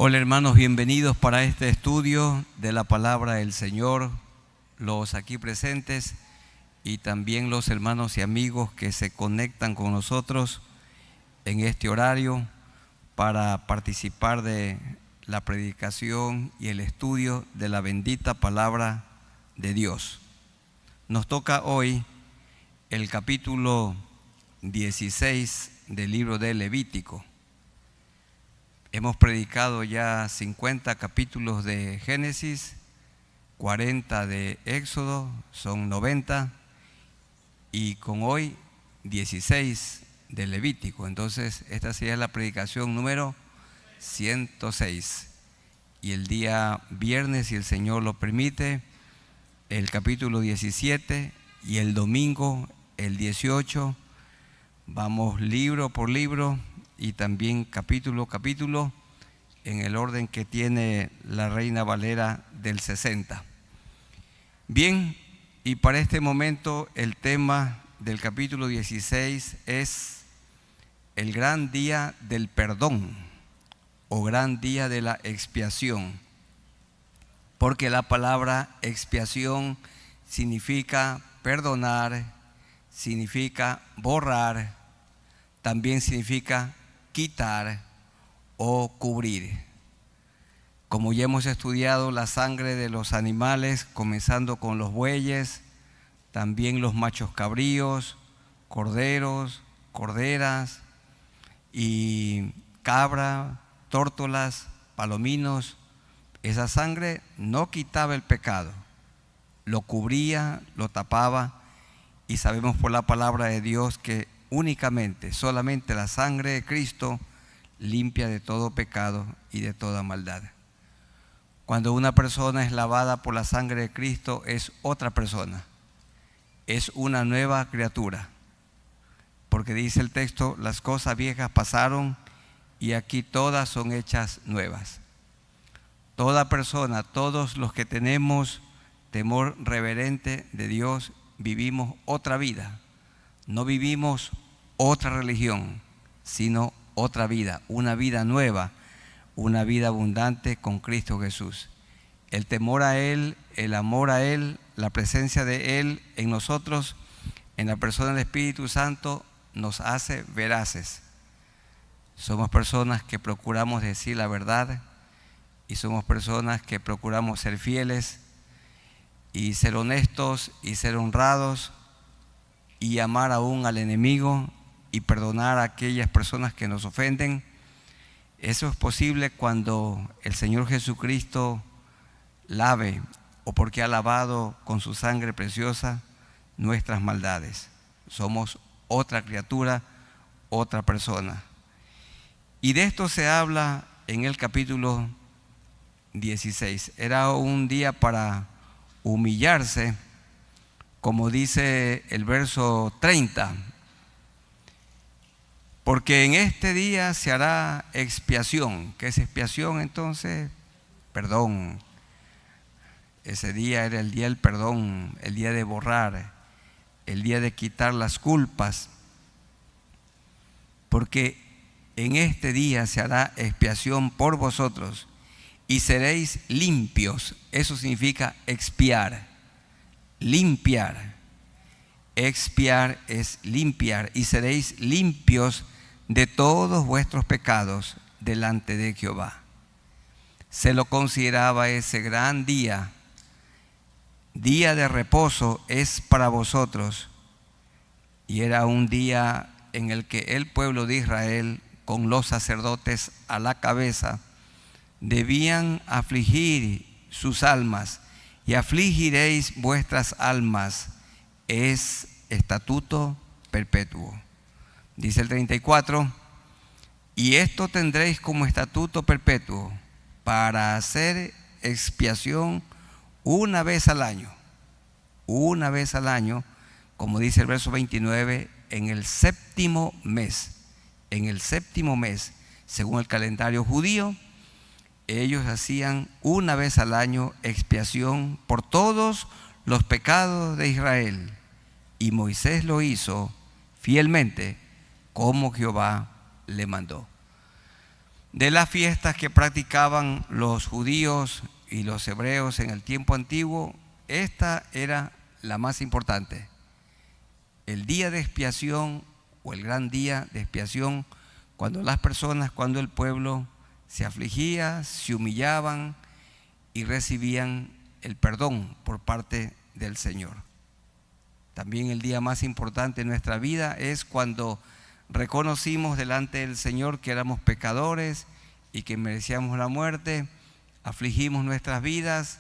Hola hermanos, bienvenidos para este estudio de la palabra del Señor, los aquí presentes y también los hermanos y amigos que se conectan con nosotros en este horario para participar de la predicación y el estudio de la bendita palabra de Dios. Nos toca hoy el capítulo 16 del libro de Levítico. Hemos predicado ya 50 capítulos de Génesis, 40 de Éxodo, son 90, y con hoy 16 de Levítico. Entonces, esta sería la predicación número 106. Y el día viernes, si el Señor lo permite, el capítulo 17, y el domingo, el 18, vamos libro por libro y también capítulo a capítulo en el orden que tiene la Reina Valera del 60. Bien, y para este momento el tema del capítulo 16 es el gran día del perdón o gran día de la expiación, porque la palabra expiación significa perdonar, significa borrar, también significa quitar o cubrir. Como ya hemos estudiado la sangre de los animales, comenzando con los bueyes, también los machos cabríos, corderos, corderas y cabra, tórtolas, palominos, esa sangre no quitaba el pecado, lo cubría, lo tapaba, y sabemos por la palabra de Dios que únicamente, solamente la sangre de Cristo limpia de todo pecado y de toda maldad. Cuando una persona es lavada por la sangre de Cristo, es otra persona, es una nueva criatura, porque dice el texto, las cosas viejas pasaron y aquí todas son hechas nuevas. Toda persona, todos los que tenemos temor reverente de Dios, vivimos otra vida. No vivimos otra religión, sino otra vida, una vida nueva, una vida abundante con Cristo Jesús. El temor a Él, el amor a Él, la presencia de Él en nosotros, en la persona del Espíritu Santo, nos hace veraces. Somos personas que procuramos decir la verdad y somos personas que procuramos ser fieles y ser honestos y ser honrados y amar aún al enemigo y perdonar a aquellas personas que nos ofenden. Eso es posible cuando el Señor Jesucristo lave, o porque ha lavado con su sangre preciosa nuestras maldades. Somos otra criatura, otra persona. Y de esto se habla en el capítulo 16. Era un día para humillarse, como dice el verso 30, porque en este día se hará expiación. ¿Qué es expiación entonces? Perdón. Ese día era el día del perdón, el día de borrar, el día de quitar las culpas, porque en este día se hará expiación por vosotros y seréis limpios. Eso significa expiar, limpiar. Expiar es limpiar, y seréis limpios de todos vuestros pecados delante de Jehová. Se lo consideraba ese gran día, día de reposo es para vosotros, y era un día en el que el pueblo de Israel, con los sacerdotes a la cabeza, debían afligir sus almas, y afligiréis vuestras almas, es estatuto perpetuo. Dice el 34, y esto tendréis como estatuto perpetuo para hacer expiación una vez al año, como dice el verso 29, en el séptimo mes, según el calendario judío, ellos hacían una vez al año expiación por todos los pecados de Israel, y Moisés lo hizo fielmente como Jehová le mandó. De las fiestas que practicaban los judíos y los hebreos en el tiempo antiguo, esta era la más importante. El día de expiación o el gran día de expiación, cuando el pueblo se afligía, se humillaban y recibían el perdón por parte del Señor. También el día más importante de nuestra vida es cuando reconocimos delante del Señor que éramos pecadores y que merecíamos la muerte, afligimos nuestras vidas,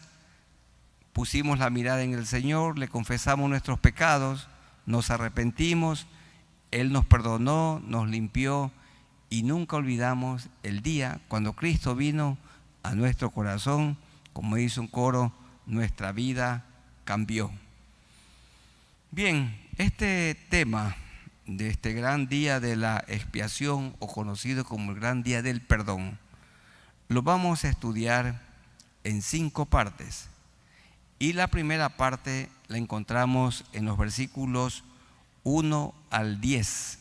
pusimos la mirada en el Señor, le confesamos nuestros pecados, nos arrepentimos, Él nos perdonó, nos limpió y nunca olvidamos el día cuando Cristo vino a nuestro corazón. Como dice un coro, nuestra vida cambió. Bien, este tema de este gran día de la expiación, o conocido como el gran día del perdón, lo vamos a estudiar en 5 partes. Y la primera parte la encontramos en los versículos 1 al 10.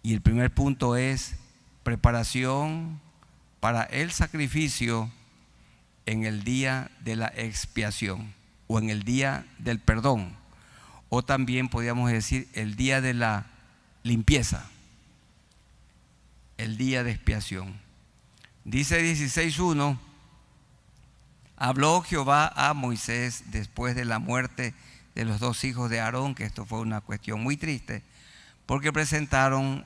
Y el primer punto es preparación para el sacrificio en el día de la expiación o en el día del perdón, o también podríamos decir el día de la limpieza, el día de expiación. Dice 16:1: habló Jehová a Moisés después de la muerte de los 2 hijos de Aarón, que esto fue una cuestión muy triste, porque presentaron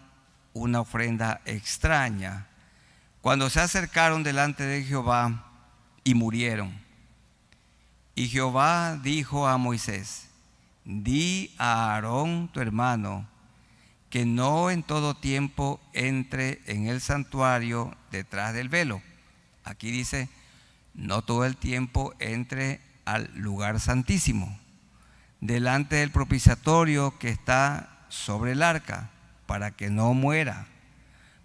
una ofrenda extraña. Cuando se acercaron delante de Jehová y murieron. Y Jehová dijo a Moisés: di a Aarón tu hermano que no en todo tiempo entre en el santuario detrás del velo. Aquí dice, no todo el tiempo entre al lugar santísimo, delante del propiciatorio que está sobre el arca, para que no muera,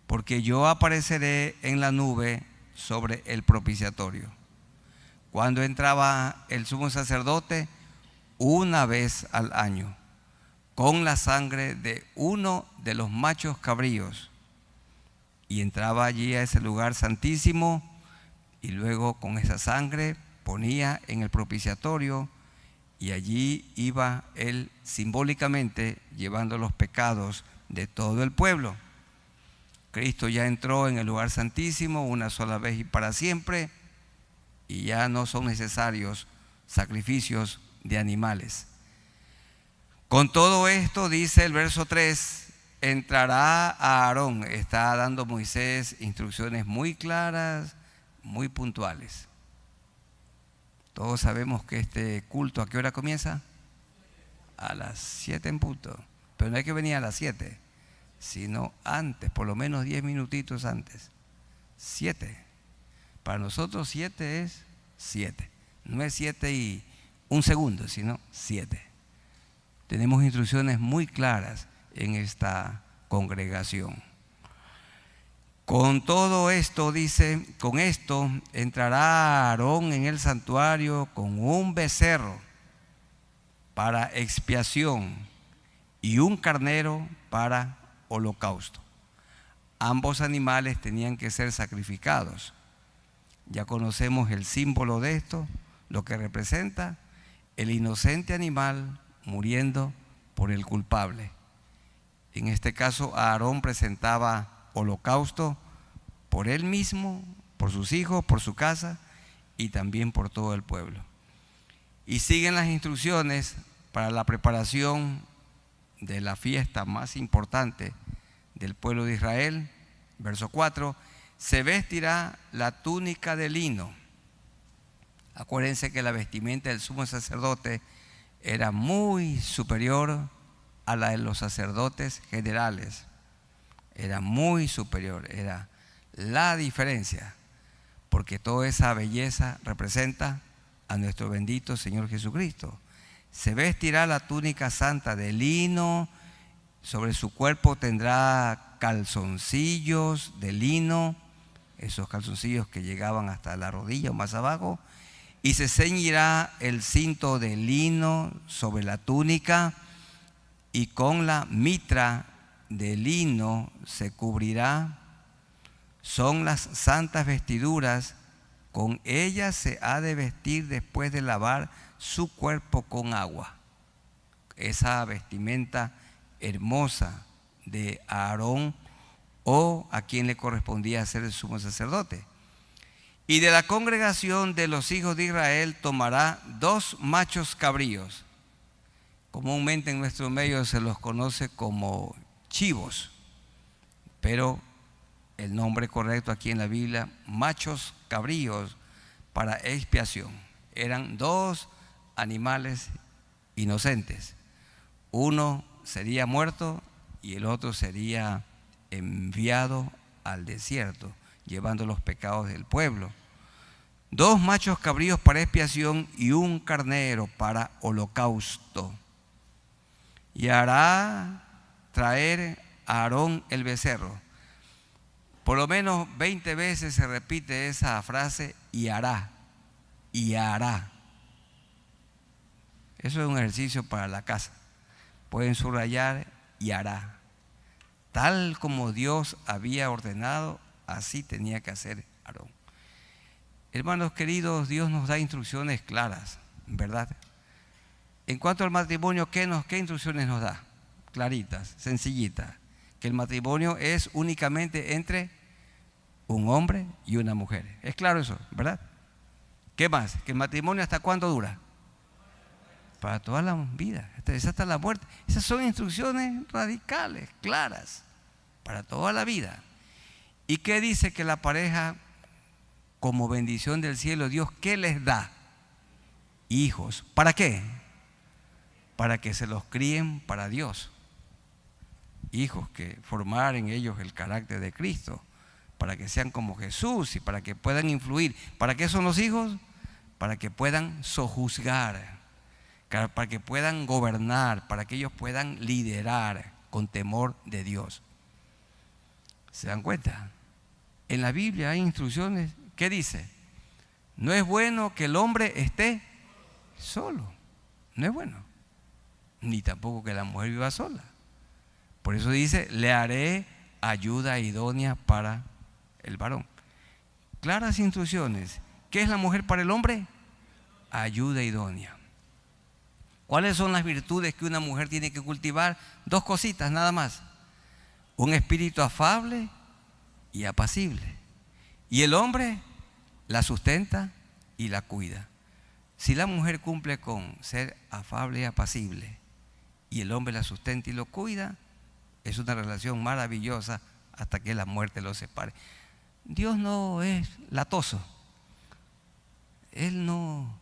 porque yo apareceré en la nube sobre el propiciatorio. Cuando entraba el sumo sacerdote, una vez al año, con la sangre de uno de los machos cabríos, y entraba allí a ese lugar santísimo, y luego con esa sangre ponía en el propiciatorio, y allí iba él simbólicamente llevando los pecados de todo el pueblo. Cristo ya entró en el lugar santísimo una sola vez y para siempre, y ya no son necesarios sacrificios de animales. Con todo esto, dice el verso 3, entrará a Aarón. Está dando Moisés instrucciones muy claras, muy puntuales. Todos sabemos que este culto, ¿a qué hora comienza? A las 7 en punto. Pero no hay que venir a las 7, sino antes, por lo menos 10 minutitos antes. 7. Para nosotros 7 es 7. No es 7 y 1 segundo, sino 7. Tenemos instrucciones muy claras en esta congregación. Con todo esto, dice, con esto entrará Aarón en el santuario con un becerro para expiación y un carnero para holocausto. Ambos animales tenían que ser sacrificados. Ya conocemos el símbolo de esto, lo que representa el inocente animal muriendo por el culpable. En este caso, Aarón presentaba holocausto por él mismo, por sus hijos, por su casa y también por todo el pueblo. Y siguen las instrucciones para la preparación de la fiesta más importante del pueblo de Israel. Verso 4: se vestirá la túnica de lino. Acuérdense que la vestimenta del sumo sacerdote era muy superior a la de los sacerdotes generales. Era muy superior, era la diferencia, porque toda esa belleza representa a nuestro bendito Señor Jesucristo. Se vestirá la túnica santa de lino, sobre su cuerpo tendrá calzoncillos de lino, esos calzoncillos que llegaban hasta la rodilla o más abajo, y se ceñirá el cinto de lino sobre la túnica, y con la mitra de lino se cubrirá son las santas vestiduras, con ellas se ha de vestir después de lavar su cuerpo con agua. Esa vestimenta hermosa de Aarón, o a quien le correspondía ser el sumo sacerdote. Y de la congregación de los hijos de Israel tomará 2 machos cabríos. Comúnmente en nuestro medio se los conoce como chivos, pero el nombre correcto aquí en la Biblia, machos cabríos para expiación. Eran 2 animales inocentes. Uno sería muerto y el otro sería enviado al desierto, llevando los pecados del pueblo. 2 machos cabríos para expiación y un carnero para holocausto. Y hará traer a Aarón el becerro. Por lo menos 20 veces se repite esa frase, y hará, y hará. Eso es un ejercicio para la casa. Pueden subrayar, y hará. Tal como Dios había ordenado, así tenía que hacer Aarón. Hermanos queridos, Dios nos da instrucciones claras, ¿verdad? En cuanto al matrimonio, ¿qué instrucciones nos da? Claritas, sencillitas. Que el matrimonio es únicamente entre un hombre y una mujer. Es claro eso, ¿verdad? ¿Qué más? Que el matrimonio, ¿hasta cuándo dura? Para toda la vida, hasta la muerte. Esas son instrucciones radicales, claras, para toda la vida. ¿Y qué dice que la pareja, como bendición del cielo, Dios, qué les da? Hijos. ¿Para qué? Para que se los críen para Dios. Hijos que formar en ellos el carácter de Cristo, para que sean como Jesús y para que puedan influir. ¿Para qué son los hijos? Para que puedan sojuzgar, para que puedan gobernar, para que ellos puedan liderar con temor de Dios. ¿Se dan cuenta? En la Biblia hay instrucciones. ¿Qué dice? No es bueno que el hombre esté solo. No es bueno. Ni tampoco que la mujer viva sola. Por eso dice, le haré ayuda idónea para el varón. Claras instrucciones. ¿Qué es la mujer para el hombre? Ayuda idónea. ¿Cuáles son las virtudes que una mujer tiene que cultivar? 2 cositas nada más. Un espíritu afable y apacible. Y el hombre la sustenta y la cuida. Si la mujer cumple con ser afable y apacible y el hombre la sustenta y lo cuida, es una relación maravillosa hasta que la muerte los separe. Dios no es latoso. Él no...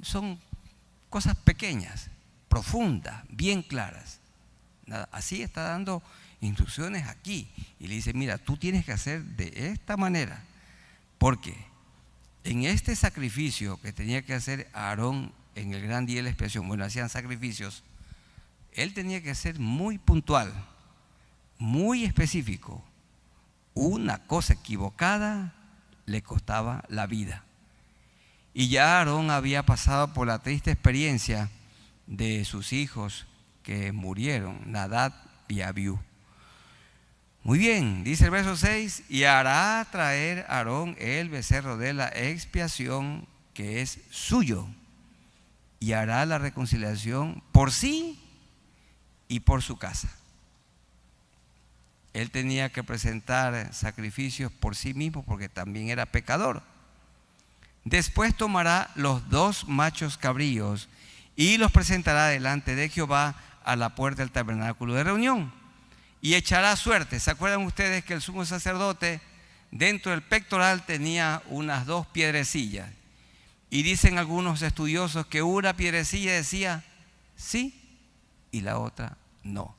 Son cosas pequeñas, profundas, bien claras. Así está dando instrucciones aquí. Y le dice, mira, tú tienes que hacer de esta manera. Porque en este sacrificio que tenía que hacer Aarón en el gran día de la expiación, bueno, hacían sacrificios, él tenía que ser muy puntual, muy específico. Una cosa equivocada le costaba la vida. Y ya Aarón había pasado por la triste experiencia de sus hijos que murieron, Nadab y Abiú. Muy bien, dice el verso 6, y hará traer Aarón el becerro de la expiación que es suyo, y hará la reconciliación por sí y por su casa. Él tenía que presentar sacrificios por sí mismo porque también era pecador. Después tomará los 2 machos cabríos y los presentará delante de Jehová a la puerta del tabernáculo de reunión y echará suerte. ¿Se acuerdan ustedes que el sumo sacerdote dentro del pectoral tenía unas 2 piedrecillas? Y dicen algunos estudiosos que una piedrecilla decía sí y la otra no.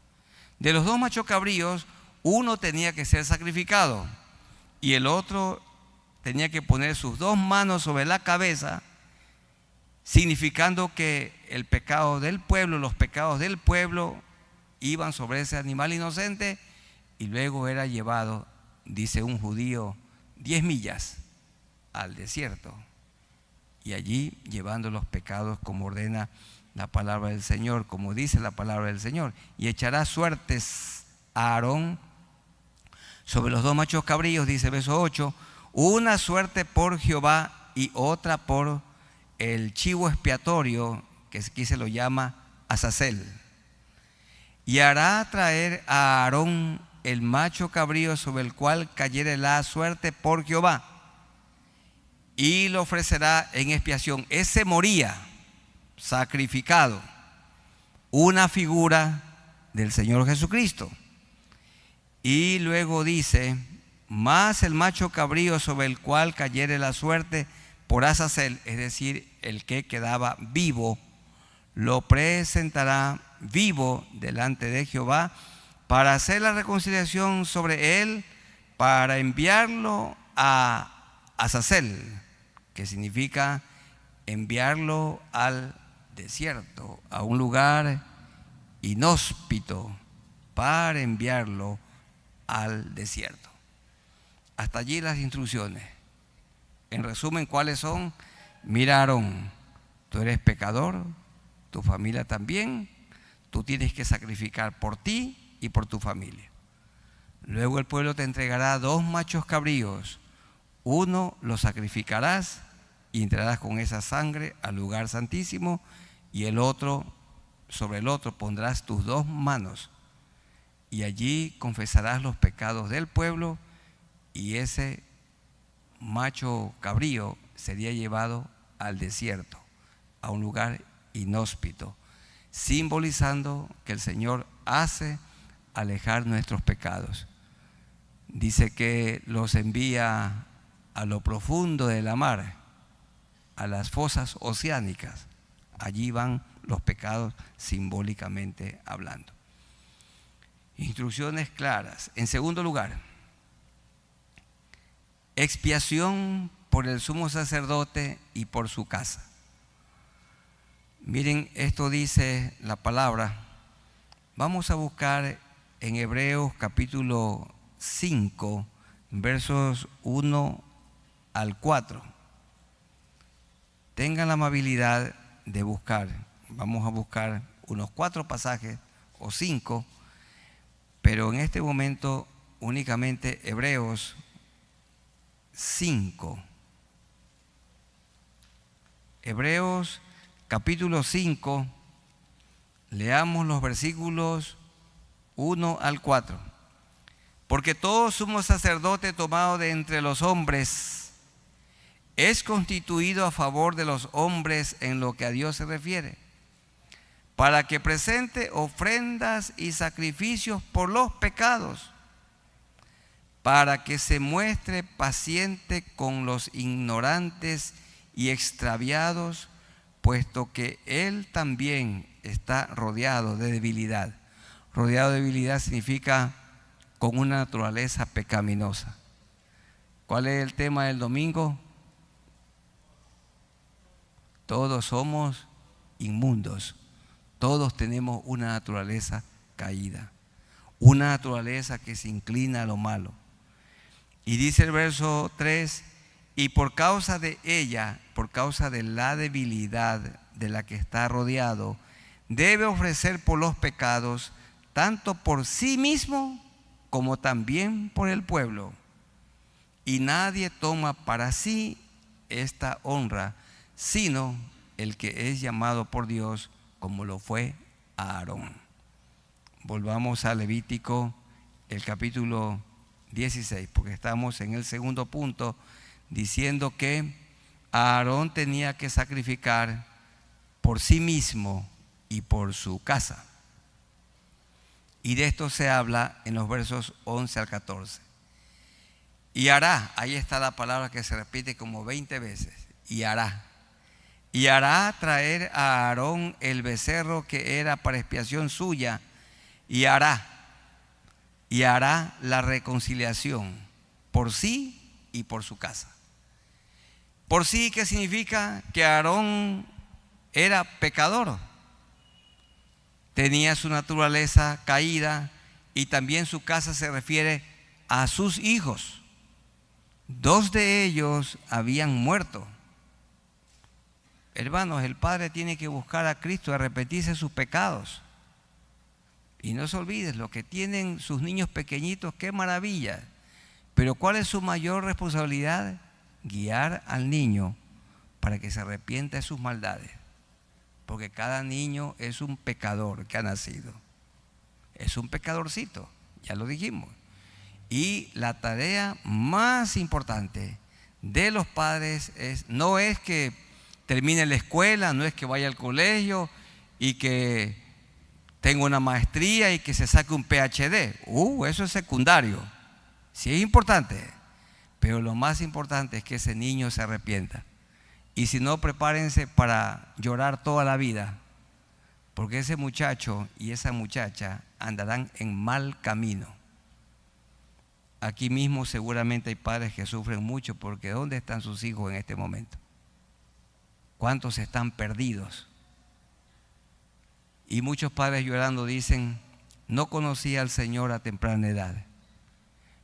De los 2 machos cabríos, uno tenía que ser sacrificado y el otro tenía que poner sus 2 manos sobre la cabeza, significando que el pecado del pueblo, los pecados del pueblo iban sobre ese animal inocente y luego era llevado, dice un judío, 10 millas al desierto y allí llevando los pecados como ordena la palabra del Señor, como dice la palabra del Señor. Y echará suertes a Aarón Sobre los dos machos cabríos, dice el verso 8, una suerte por Jehová y otra por el chivo expiatorio, que aquí se lo llama Azazel. Y hará traer a Aarón el macho cabrío sobre el cual cayere la suerte por Jehová, y lo ofrecerá en expiación. Ese moría sacrificado, una figura del Señor Jesucristo. Y luego dice, más el macho cabrío sobre el cual cayere la suerte por Azazel, es decir, el que quedaba vivo, lo presentará vivo delante de Jehová para hacer la reconciliación sobre él, para enviarlo a Azazel, que significa enviarlo al desierto, a un lugar inhóspito, para enviarlo al desierto. Hasta allí las instrucciones. En resumen, ¿cuáles son? Mira, Aarón, tú eres pecador, tu familia también, tú tienes que sacrificar por ti y por tu familia. Luego el pueblo te entregará 2 machos cabríos, uno lo sacrificarás y entrarás con esa sangre al lugar santísimo, y el otro, sobre el otro pondrás tus 2 manos, y allí confesarás los pecados del pueblo, y ese macho cabrío sería llevado al desierto, a un lugar inhóspito, simbolizando que el Señor hace alejar nuestros pecados. Dice que los envía a lo profundo de la mar, a las fosas oceánicas. Allí van los pecados simbólicamente hablando. Instrucciones claras. En segundo lugar, expiación por el sumo sacerdote y por su casa. Miren, esto dice la palabra. Vamos a buscar en Hebreos capítulo 5, versos 1 al 4. Tengan la amabilidad de buscar. Vamos a buscar unos 4 pasajes o 5, pero en este momento únicamente Hebreos 5. Hebreos capítulo 5, leamos los versículos 1 al 4. Porque todo sumo sacerdote tomado de entre los hombres es constituido a favor de los hombres en lo que a Dios se refiere, para que presente ofrendas y sacrificios por los pecados, para que se muestre paciente con los ignorantes y extraviados, puesto que él también está rodeado de debilidad. Rodeado de debilidad significa con una naturaleza pecaminosa. ¿Cuál es el tema del domingo? Todos somos inmundos. Todos tenemos una naturaleza caída, una naturaleza que se inclina a lo malo. Y dice el verso 3, y por causa de ella, por causa de la debilidad de la que está rodeado, debe ofrecer por los pecados, tanto por sí mismo como también por el pueblo. Y nadie toma para sí esta honra, sino el que es llamado por Dios, como lo fue Aarón. Volvamos a Levítico, el capítulo 16, porque estamos en el segundo punto, diciendo que Aarón tenía que sacrificar por sí mismo y por su casa. Y de esto se habla en los versos 11 al 14. Y hará, ahí está la palabra que se repite como 20 veces, y hará. Y hará traer a Aarón el becerro que era para expiación suya, y hará la reconciliación por sí y por su casa. Por sí, ¿qué significa? Que Aarón era pecador, tenía su naturaleza caída, y también su casa se refiere a sus hijos. 2 de ellos habían muerto. Hermanos, el padre tiene que buscar a Cristo y arrepentirse sus pecados. Y no se olviden, los que tienen sus niños pequeñitos, qué maravilla. Pero ¿cuál es su mayor responsabilidad? Guiar al niño para que se arrepienta de sus maldades. Porque cada niño es un pecador que ha nacido. Es un pecadorcito, ya lo dijimos. Y la tarea más importante de los padres no es que termine la escuela, no es que vaya al colegio y que tenga una maestría y que se saque un PhD. Eso es secundario. Sí es importante, pero lo más importante es que ese niño se arrepienta. Y si no, prepárense para llorar toda la vida, porque ese muchacho y esa muchacha andarán en mal camino. Aquí mismo seguramente hay padres que sufren mucho porque ¿dónde están sus hijos en este momento? ¿Cuántos están perdidos? Y muchos padres llorando dicen, no conocí al Señor a temprana edad.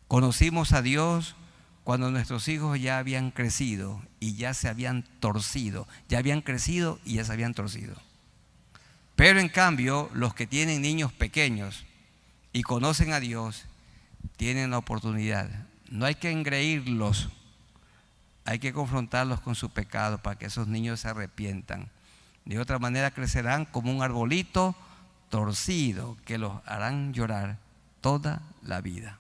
Conocimos a Dios cuando nuestros hijos ya habían crecido y ya se habían torcido. Ya habían crecido y ya se habían torcido. Pero en cambio, los que tienen niños pequeños y conocen a Dios, tienen la oportunidad. No hay que engreírlos, hay que confrontarlos con su pecado para que esos niños se arrepientan. De otra manera crecerán como un arbolito torcido que los harán llorar toda la vida.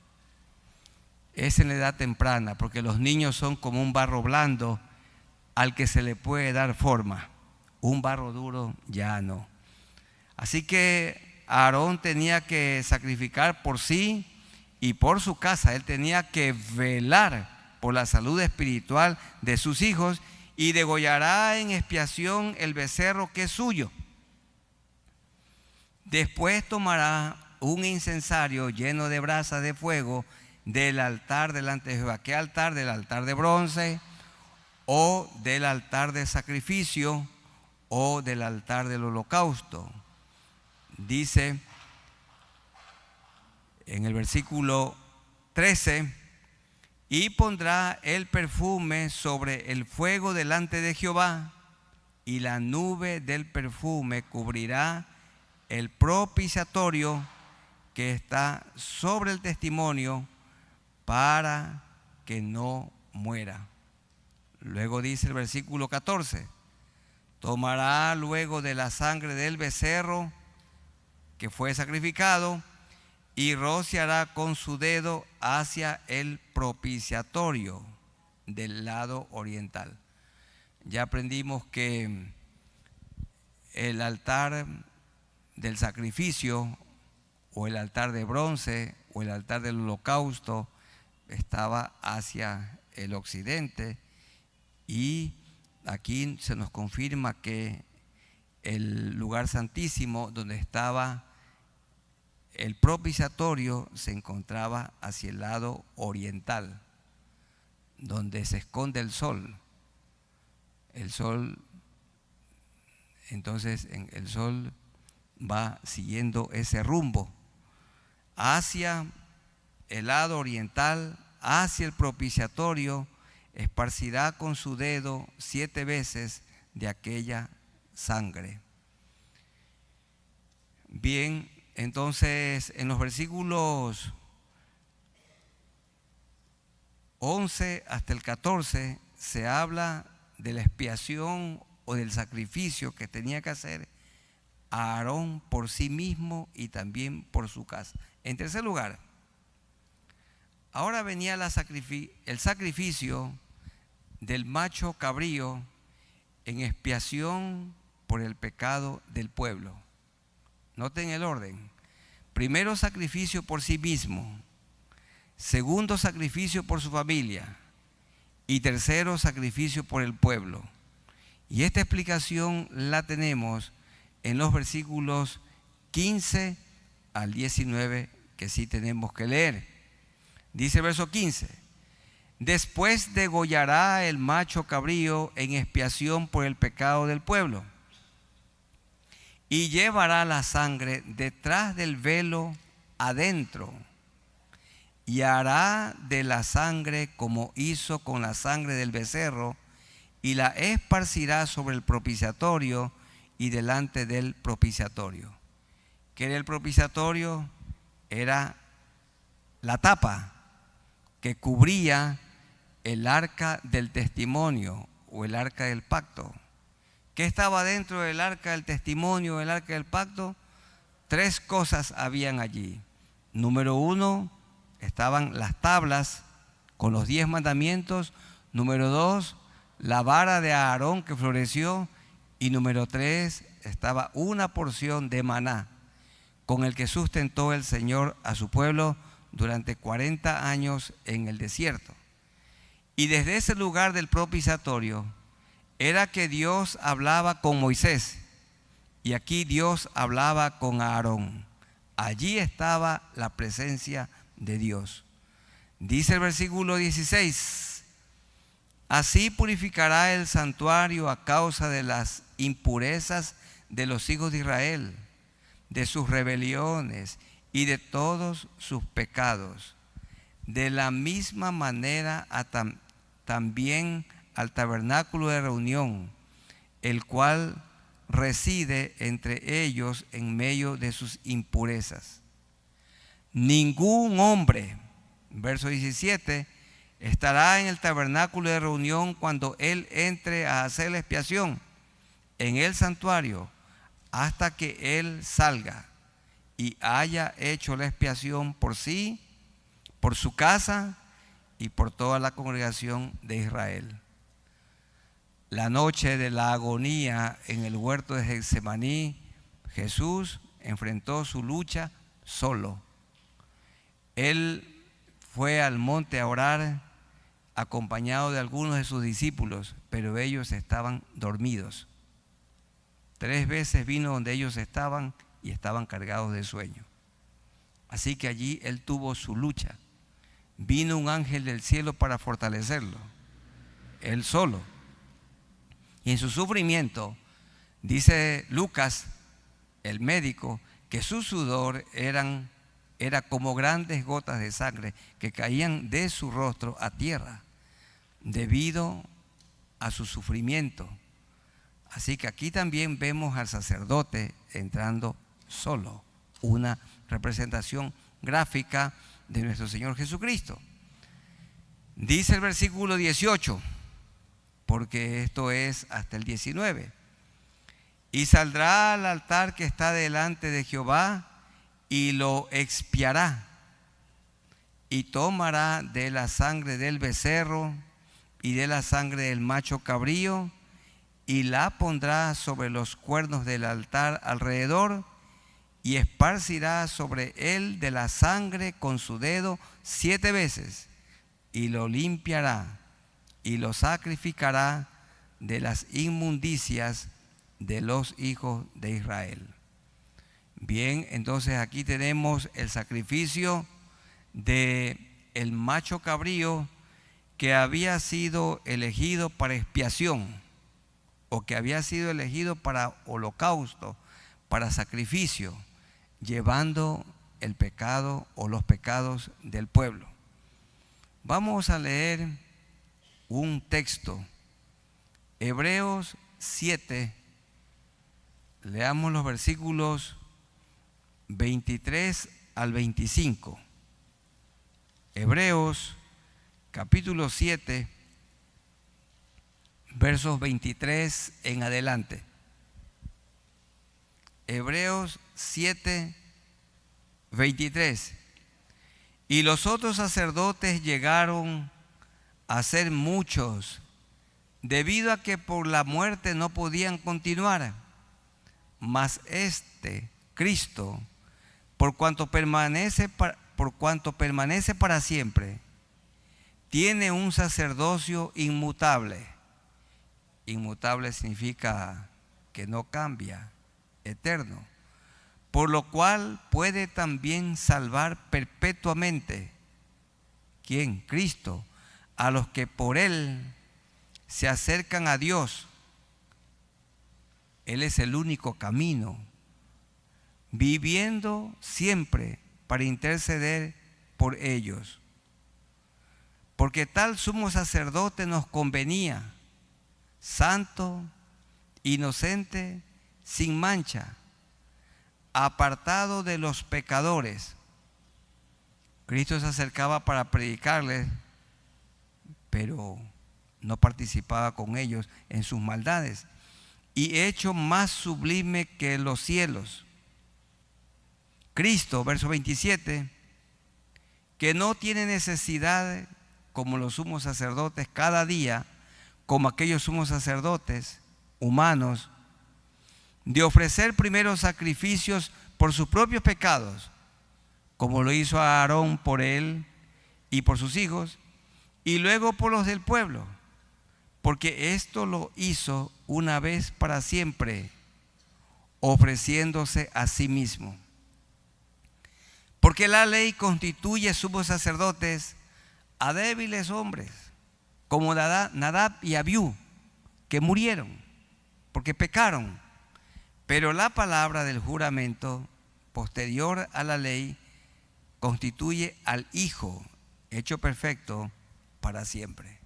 Es en la edad temprana, porque los niños son como un barro blando al que se le puede dar forma. Un barro duro ya no. Así que Aarón tenía que sacrificar por sí y por su casa. Él tenía que velar por la salud espiritual de sus hijos y degollará en expiación el becerro que es suyo. Después tomará un incensario lleno de brasas de fuego del altar delante de Jehová. ¿Qué altar? Del altar de bronce o del altar de sacrificio o del altar del holocausto. Dice en el versículo 13, y pondrá el perfume sobre el fuego delante de Jehová, y la nube del perfume cubrirá el propiciatorio que está sobre el testimonio para que no muera. Luego dice el versículo 14, tomará luego de la sangre del becerro que fue sacrificado y rociará con su dedo hacia el propiciatorio del lado oriental. Ya aprendimos que el altar del sacrificio o el altar de bronce o el altar del holocausto estaba hacia el occidente, y aquí se nos confirma que el lugar santísimo donde estaba el propiciatorio se encontraba hacia el lado oriental, donde se esconde el sol. El sol, entonces el sol va siguiendo ese rumbo hacia el lado oriental, hacia el propiciatorio, esparcirá con su dedo 7 veces de aquella sangre. Bien, entonces en los versículos 11 hasta el 14 se habla de la expiación o del sacrificio que tenía que hacer Aarón por sí mismo y también por su casa. En tercer lugar, ahora venía el sacrificio del macho cabrío en expiación por el pecado del pueblo. Noten el orden. Primero, sacrificio por sí mismo. Segundo, sacrificio por su familia. Y tercero, sacrificio por el pueblo. Y esta explicación la tenemos en los versículos 15 al 19, que sí tenemos que leer. Dice el verso 15: después degollará el macho cabrío en expiación por el pecado del pueblo, y llevará la sangre detrás del velo adentro, y hará de la sangre como hizo con la sangre del becerro, y la esparcirá sobre el propiciatorio y delante del propiciatorio. ¿Qué era el propiciatorio? Era la tapa que cubría el arca del testimonio o el arca del pacto. ¿Qué estaba dentro del arca del testimonio, el arca del pacto? 3 cosas habían allí. Número 1, estaban las tablas con los 10 mandamientos. Número 2, la vara de Aarón que floreció. Y número 3, estaba una porción de maná con el que sustentó el Señor a su pueblo durante 40 años en el desierto. Y desde ese lugar del propiciatorio era que Dios hablaba con Moisés, y aquí Dios hablaba con Aarón. Allí estaba la presencia de Dios. Dice el versículo 16: así purificará el santuario a causa de las impurezas de los hijos de Israel, de sus rebeliones y de todos sus pecados. De la misma manera también al tabernáculo de reunión, el cual reside entre ellos en medio de sus impurezas. Ningún hombre, verso 17, estará en el tabernáculo de reunión cuando él entre a hacer la expiación en el santuario, hasta que él salga y haya hecho la expiación por sí, por su casa y por toda la congregación de Israel. La noche de la agonía en el huerto de Getsemaní, Jesús enfrentó su lucha solo. Él fue al monte a orar acompañado de algunos de sus discípulos, pero ellos estaban dormidos. 3 veces vino donde ellos estaban y estaban cargados de sueño. Así que allí él tuvo su lucha. Vino un ángel del cielo para fortalecerlo, él solo. Y en su sufrimiento, dice Lucas, el médico, que su sudor era como grandes gotas de sangre que caían de su rostro a tierra debido a su sufrimiento. Así que aquí también vemos al sacerdote entrando solo, una representación gráfica de nuestro Señor Jesucristo. Dice el versículo 18, porque esto es hasta el 19: y saldrá al altar que está delante de Jehová y lo expiará, y tomará de la sangre del becerro y de la sangre del macho cabrío, y la pondrá sobre los cuernos del altar alrededor, y esparcirá sobre él de la sangre con su dedo 7 veces, y lo limpiará, y lo sacrificará de las inmundicias de los hijos de Israel. Bien, entonces aquí tenemos el sacrificio de el macho cabrío que había sido elegido para expiación, o que había sido elegido para holocausto, para sacrificio, llevando el pecado o los pecados del pueblo. Vamos a leer un texto, Hebreos 7, leamos los versículos 23 al 25. Hebreos capítulo 7, versos 23 en adelante. Hebreos 7, 23. Y los otros sacerdotes llegaron a ser muchos, debido a que por la muerte no podían continuar. Mas Cristo, por cuanto permanece para siempre, tiene un sacerdocio inmutable. Inmutable significa que no cambia, eterno, por lo cual puede también salvar perpetuamente. ¿Quién? Cristo, a los que por él se acercan a Dios. Él es el único camino, viviendo siempre para interceder por ellos. Porque tal sumo sacerdote nos convenía, santo, inocente, sin mancha, apartado de los pecadores, Cristo se acercaba para predicarles, pero no participaba con ellos en sus maldades. Y hecho más sublime que los cielos. Cristo, verso 27, que no tiene necesidad, como los sumos sacerdotes, cada día, como aquellos sumos sacerdotes humanos, de ofrecer primero sacrificios por sus propios pecados, como lo hizo Aarón por él y por sus hijos, y luego por los del pueblo, porque esto lo hizo una vez para siempre, ofreciéndose a sí mismo. Porque la ley constituye sumos sacerdotes a débiles hombres, como Nadab y Abiú, que murieron porque pecaron. Pero la palabra del juramento posterior a la ley constituye al Hijo hecho perfecto para siempre.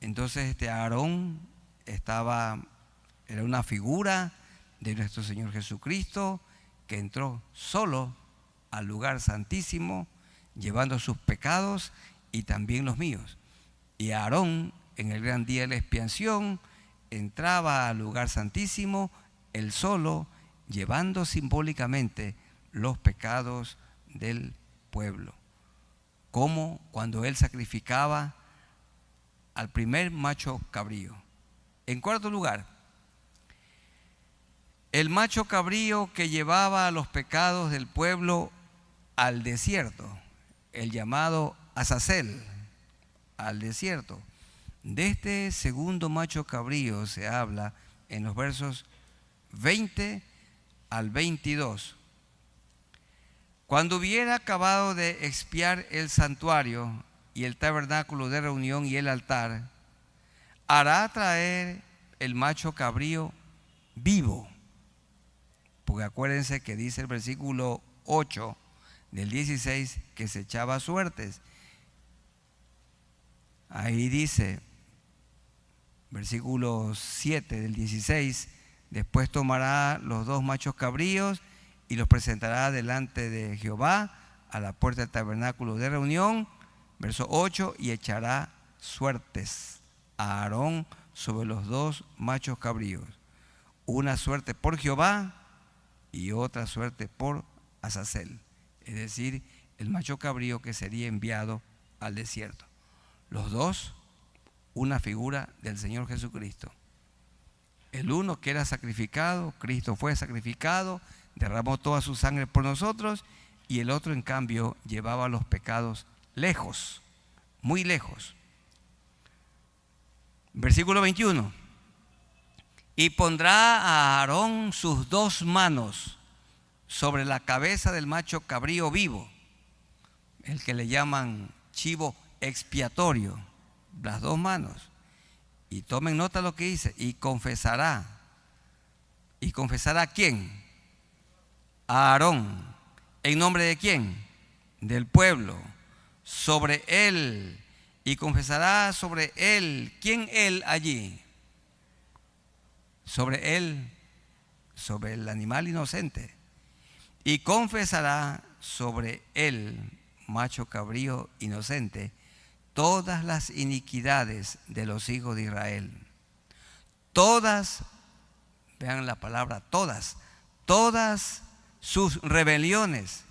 Entonces Aarón era una figura de nuestro Señor Jesucristo, que entró solo al lugar santísimo, llevando sus pecados y también los míos. Y Aarón, en el gran día de la expiación, entraba al lugar santísimo, él solo, llevando simbólicamente los pecados del pueblo. Como cuando él sacrificaba al primer macho cabrío. En cuarto lugar, el macho cabrío que llevaba los pecados del pueblo al desierto, el llamado Azazel, al desierto. De este segundo macho cabrío se habla en los versos 20 al 22. Cuando hubiera acabado de expiar el santuario y el tabernáculo de reunión y el altar, hará traer el macho cabrío vivo. Porque acuérdense que dice el versículo 8 del 16 que se echaba suertes. Ahí dice, versículo 7 del 16, después tomará los dos machos cabríos y los presentará delante de Jehová a la puerta del tabernáculo de reunión. Verso 8, y echará suertes a Aarón sobre los dos machos cabríos, una suerte por Jehová y otra suerte por Azazel, es decir, el macho cabrío que sería enviado al desierto. Los dos, una figura del Señor Jesucristo. El uno que era sacrificado, Cristo fue sacrificado, derramó toda su sangre por nosotros, y el otro, en cambio, llevaba los pecados lejos, muy lejos. Versículo 21. Y pondrá a Aarón sus dos manos sobre la cabeza del macho cabrío vivo, el que le llaman chivo expiatorio, las dos manos. Y tomen nota lo que dice, y confesará. ¿Y confesará a quién? A Aarón. ¿En nombre de quién? Del pueblo. Sobre él. Y confesará sobre él. ¿Quién él allí? Sobre él, sobre el animal inocente. Y confesará sobre él, macho cabrío inocente, todas las iniquidades de los hijos de Israel. Todas, vean la palabra todas, todas sus rebeliones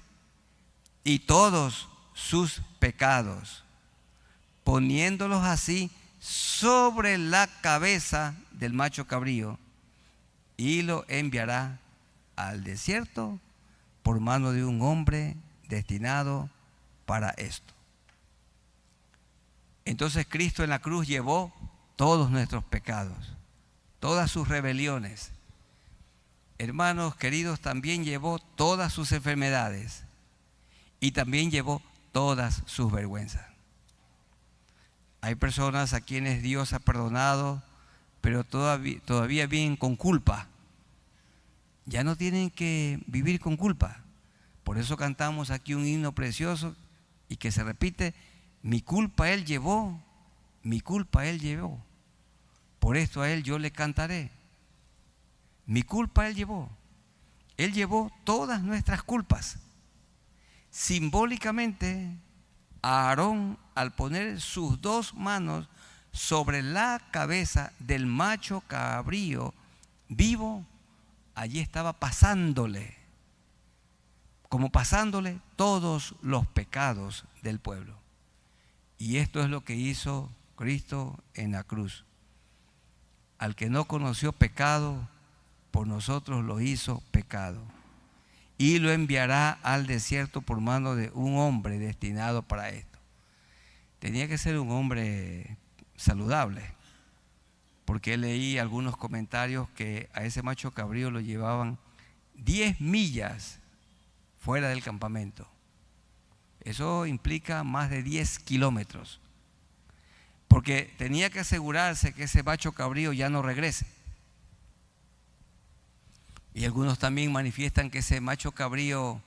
y todos sus pecados, poniéndolos así sobre la cabeza del macho cabrío, y lo enviará al desierto por mano de un hombre destinado para esto. Entonces Cristo en la cruz llevó todos nuestros pecados, todas sus rebeliones. Hermanos queridos, también llevó todas sus enfermedades y también llevó todas sus vergüenzas. Hay personas a quienes Dios ha perdonado, pero todavía viven con culpa. Ya no tienen que vivir con culpa. Por eso cantamos aquí un himno precioso y que se repite: mi culpa Él llevó, mi culpa Él llevó. Por esto a Él yo le cantaré. Mi culpa Él llevó. Él llevó todas nuestras culpas. Simbólicamente, Aarón, al poner sus 2 manos sobre la cabeza del macho cabrío vivo, allí estaba pasándole, como pasándole todos los pecados del pueblo. Y esto es lo que hizo Cristo en la cruz. Al que no conoció pecado, por nosotros lo hizo pecado. Y lo enviará al desierto por mano de un hombre destinado para esto. Tenía que ser un hombre saludable, porque leí algunos comentarios que a ese macho cabrío lo llevaban 10 millas fuera del campamento. Eso implica más de 10 kilómetros, porque tenía que asegurarse que ese macho cabrío ya no regrese. Y algunos también manifiestan que ese macho cabrío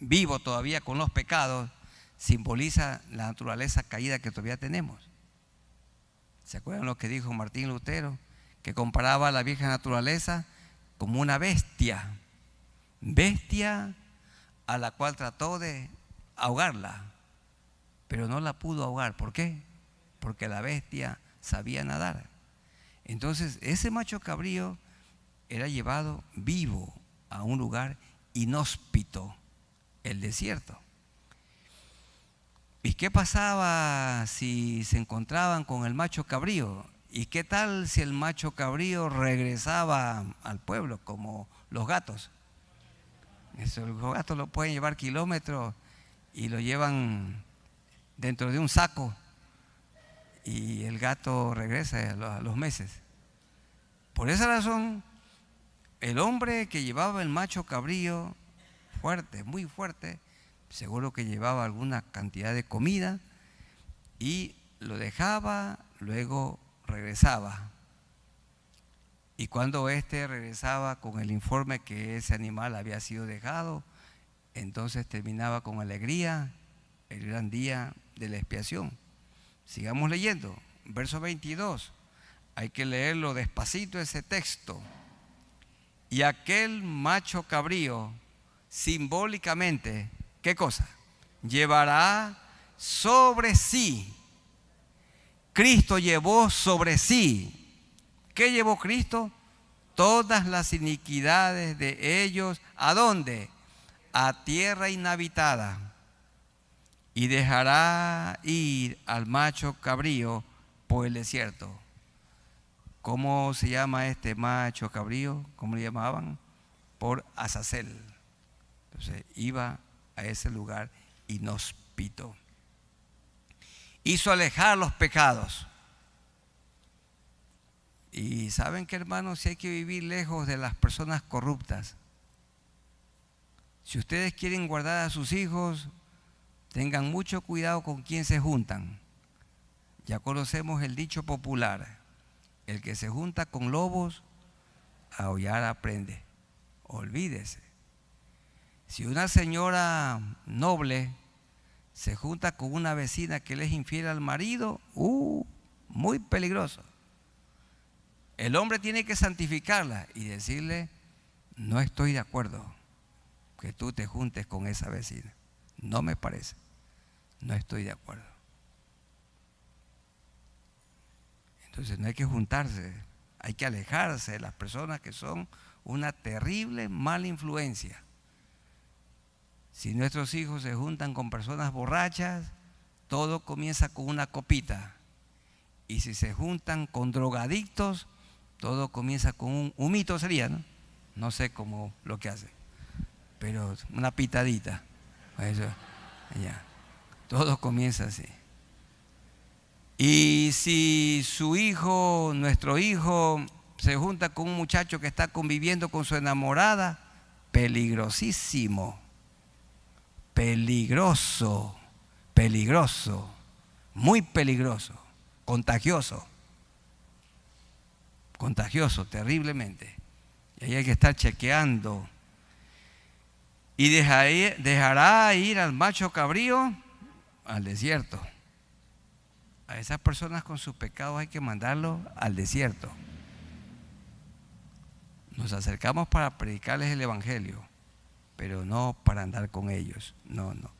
vivo todavía con los pecados simboliza la naturaleza caída que todavía tenemos. ¿Se acuerdan lo que dijo Martín Lutero? Que comparaba a la vieja naturaleza como una bestia a la cual trató de ahogarla, pero no la pudo ahogar. ¿Por qué? Porque la bestia sabía nadar. Entonces ese macho cabrío era llevado vivo a un lugar inhóspito, el desierto. ¿Y qué pasaba si se encontraban con el macho cabrío? ¿Y qué tal si el macho cabrío regresaba al pueblo como los gatos? Los gatos lo pueden llevar kilómetros y lo llevan dentro de un saco y el gato regresa a los meses. Por esa razón, el hombre que llevaba el macho cabrío fuerte, muy fuerte, seguro que llevaba alguna cantidad de comida y lo dejaba, luego regresaba. Y cuando éste regresaba con el informe que ese animal había sido dejado, entonces terminaba con alegría el gran día de la expiación. Sigamos leyendo, verso 22. Hay que leerlo despacito ese texto. Y aquel macho cabrío, simbólicamente, ¿qué cosa? Llevará sobre sí. Cristo llevó sobre sí. ¿Qué llevó Cristo? Todas las iniquidades de ellos. ¿A dónde? A tierra inhabitada. Y dejará ir al macho cabrío por el desierto. ¿Cómo se llama este macho cabrío? ¿Cómo le llamaban? Por Azazel. Entonces iba a ese lugar inhóspito. Hizo alejar los pecados. Y saben que, hermanos, si hay que vivir lejos de las personas corruptas. Si ustedes quieren guardar a sus hijos, tengan mucho cuidado con quién se juntan. Ya conocemos el dicho popular: el que se junta con lobos, a aullar aprende. Olvídese. Si una señora noble se junta con una vecina que le es infiel al marido, muy peligroso. El hombre tiene que santificarla y decirle: no estoy de acuerdo que tú te juntes con esa vecina. No me parece. No estoy de acuerdo. Entonces no hay que juntarse, hay que alejarse de las personas que son una terrible mala influencia. Si nuestros hijos se juntan con personas borrachas, todo comienza con una copita. Y si se juntan con drogadictos, todo comienza con un humito, sería, ¿no? No sé cómo lo que hace, pero una pitadita. Eso, ya. Todo comienza así. Y si su hijo, nuestro hijo, se junta con un muchacho que está conviviendo con su enamorada, peligrosísimo, peligroso, peligroso, muy peligroso, contagioso, terriblemente. Y ahí hay que estar chequeando. Y dejará ir al macho cabrío al desierto. A esas personas con sus pecados hay que mandarlos al desierto. Nos acercamos para predicarles el evangelio, pero no para andar con ellos. No, no.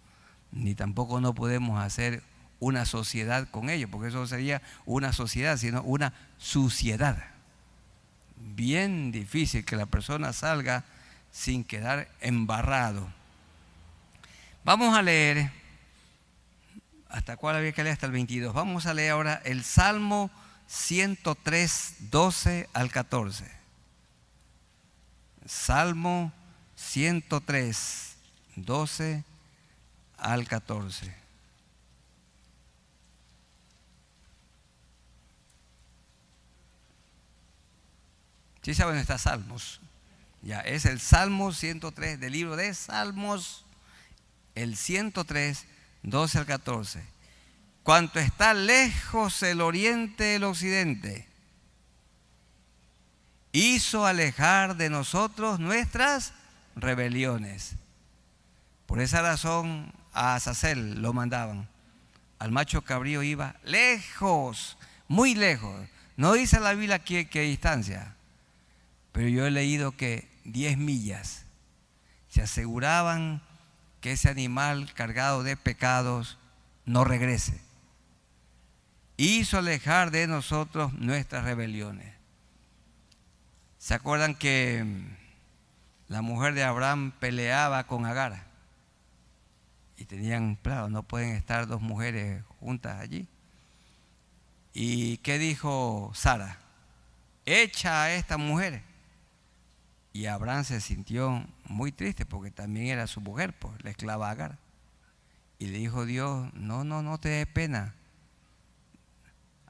Ni tampoco no podemos hacer una sociedad con ellos, porque eso sería una sociedad, sino una suciedad. Bien difícil que la persona salga sin quedar embarrado. Vamos a leer, ¿hasta cuál había que leer? Hasta el 22. Vamos a leer ahora el Salmo 103, 12 al 14. Salmo 103, 12 al 14. ¿Sí saben dónde está Salmos? Ya, es el Salmo 103 del libro de Salmos, el 103, 12 al 14. Cuanto está lejos el oriente del occidente, hizo alejar de nosotros nuestras rebeliones. Por esa razón a Azazel lo mandaban. Al macho cabrío iba lejos, muy lejos. No dice la Biblia qué distancia, pero yo he leído que 10 millas. Se aseguraban que ese animal cargado de pecados no regrese. Hizo alejar de nosotros nuestras rebeliones. ¿Se acuerdan que la mujer de Abraham peleaba con Agar? Y tenían, claro, no pueden estar dos mujeres juntas allí. ¿Y qué dijo Sara? Echa a esta mujer. Y Abraham se sintió muy triste porque también era su mujer, pues, la esclava Agar. Y le dijo Dios, no te dé pena.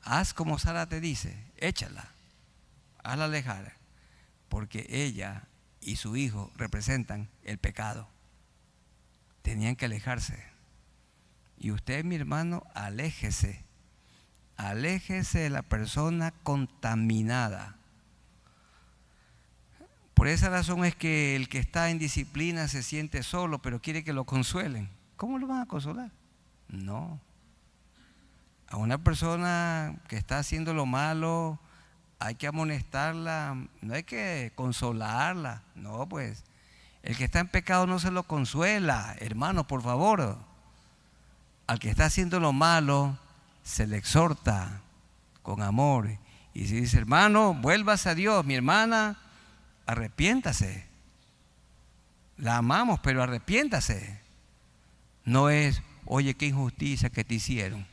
Haz como Sara te dice, échala, hazla alejar, porque ella y su hijo representan el pecado. Tenían que alejarse. Y usted, mi hermano, aléjese. Aléjese de la persona contaminada. Por esa razón es que el que está en disciplina se siente solo, pero quiere que lo consuelen. ¿Cómo lo van a consolar? No. A una persona que está haciendo lo malo hay que amonestarla, no hay que consolarla. No, pues, el que está en pecado no se lo consuela, hermano, por favor. Al que está haciendo lo malo se le exhorta con amor. Y si dice, hermano, vuélvase a Dios, mi hermana, arrepiéntase. La amamos, pero arrepiéntase. No es, oye, qué injusticia que te hicieron.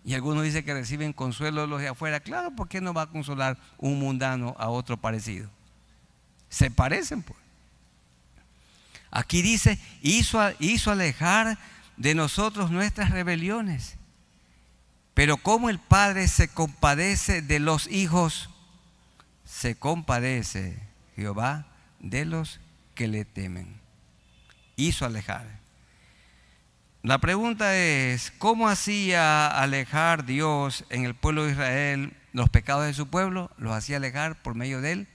Y algunos dicen que reciben consuelo de los de afuera. Claro, ¿por qué no va a consolar un mundano a otro parecido? Se parecen, pues. Aquí dice, hizo alejar de nosotros nuestras rebeliones. Pero como el Padre se compadece de los hijos, se compadece Jehová de los que le temen. Hizo alejar. La pregunta es, ¿cómo hacía alejar Dios en el pueblo de Israel los pecados de su pueblo? Los hacía alejar por medio de él,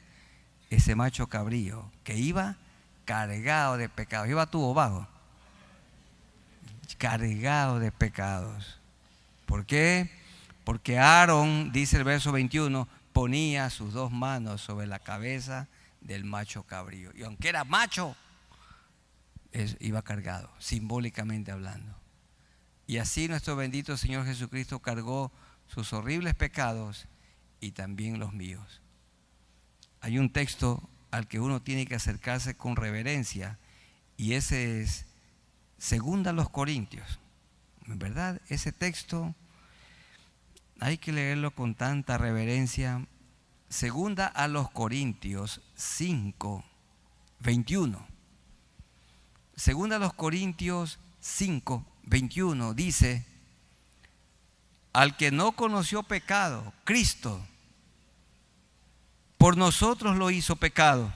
ese macho cabrío, que iba cargado de pecados, iba tubo bajo, cargado de pecados. ¿Por qué? Porque Aarón, dice el verso 21, ponía sus dos manos sobre la cabeza del macho cabrío. Y aunque era macho, iba cargado, simbólicamente hablando. Y así nuestro bendito Señor Jesucristo cargó sus horribles pecados y también los míos. Hay un texto al que uno tiene que acercarse con reverencia, y ese es 2 Corintios. En verdad, ese texto hay que leerlo con tanta reverencia. 2 Corintios 5, 21. 2 Corintios 5, 21 dice, al que no conoció pecado, Cristo, por nosotros lo hizo pecado.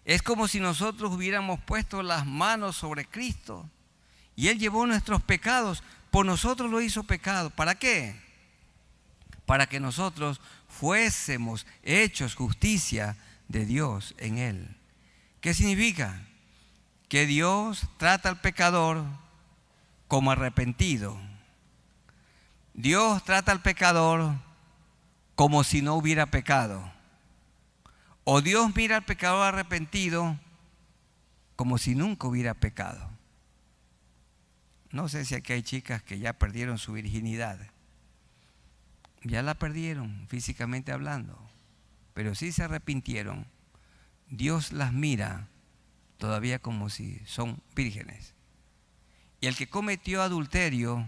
Es como si nosotros hubiéramos puesto las manos sobre Cristo y Él llevó nuestros pecados, por nosotros lo hizo pecado. ¿Para qué? Para que nosotros fuésemos hechos justicia de Dios en Él. ¿Qué significa? Que Dios trata al pecador como arrepentido. Dios trata al pecador como si no hubiera pecado. O Dios mira al pecador arrepentido como si nunca hubiera pecado. No sé si aquí hay chicas que ya perdieron su virginidad. Ya la perdieron físicamente hablando, pero sí se arrepintieron. Dios las mira todavía como si son vírgenes. Y el que cometió adulterio,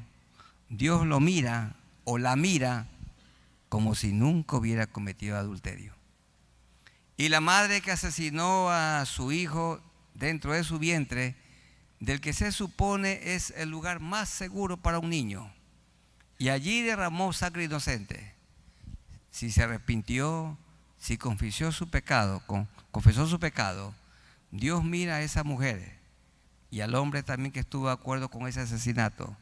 Dios lo mira o la mira como si nunca hubiera cometido adulterio. Y la madre que asesinó a su hijo dentro de su vientre, del que se supone es el lugar más seguro para un niño, y allí derramó sangre inocente, si se arrepintió, si confesó su pecado, Dios mira a esa mujer y al hombre también que estuvo de acuerdo con ese asesinato,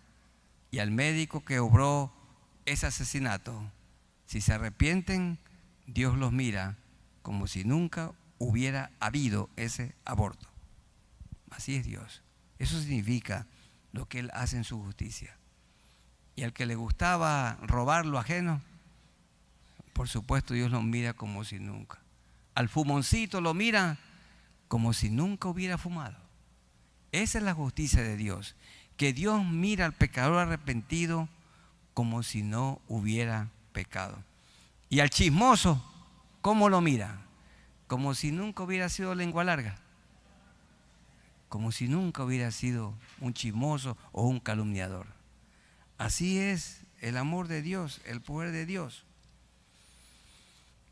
y al médico que obró ese asesinato. Si se arrepienten, Dios los mira como si nunca hubiera habido ese aborto. Así es Dios. Eso significa lo que Él hace en su justicia. Y al que le gustaba robar lo ajeno, por supuesto Dios lo mira como si nunca. Al fumoncito lo mira como si nunca hubiera fumado. Esa es la justicia de Dios, que Dios mira al pecador arrepentido como si no hubiera pecado. Y al chismoso, ¿cómo lo mira? Como si nunca hubiera sido lengua larga, como si nunca hubiera sido un chismoso o un calumniador. Así es el amor de Dios, el poder de Dios.